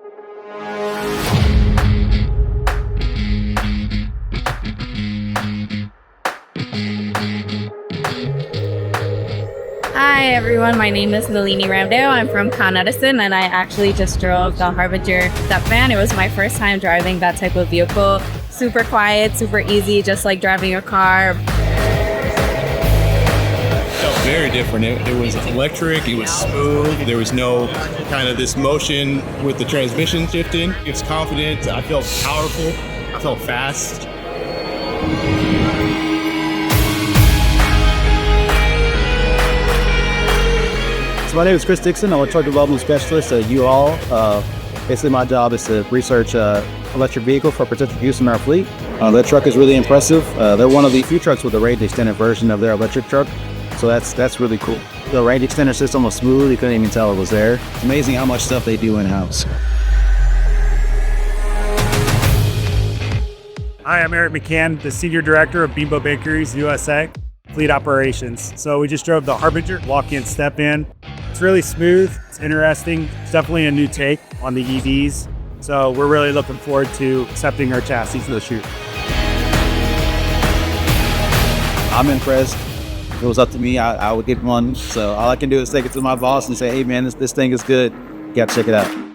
Hi everyone, my name is Nalini Ramdeo. I'm from Con Edison and I actually just drove the Harbinger step van. It was my first time driving that type of vehicle. Super quiet, super easy, just like driving a car. Felt very different. It was electric, it was smooth, there was no kind of this motion with the transmission shifting. It's confident, I felt powerful, I felt fast. So my name is Chris Dixon. I'm a truck development specialist at U-Haul. Basically, my job is to research electric vehicle for potential use in our fleet. That truck is really impressive. They're one of the few trucks with a range extended version of their electric truck. So that's really cool. The range extender system was smooth. You couldn't even tell it was there. It's amazing how much stuff they do in-house. Hi, I'm Eric McCann, the Senior Director of Bimbo Bakeries USA, Fleet Operations. So we just drove the Harbinger, walk-in, step-in. It's really smooth, it's interesting. It's definitely a new take on the EVs. So we're really looking forward to accepting our chassis this year. I'm impressed. If it was up to me, I would get one. So all I can do is take it to my boss and say, hey man, this thing is good. You gotta check it out.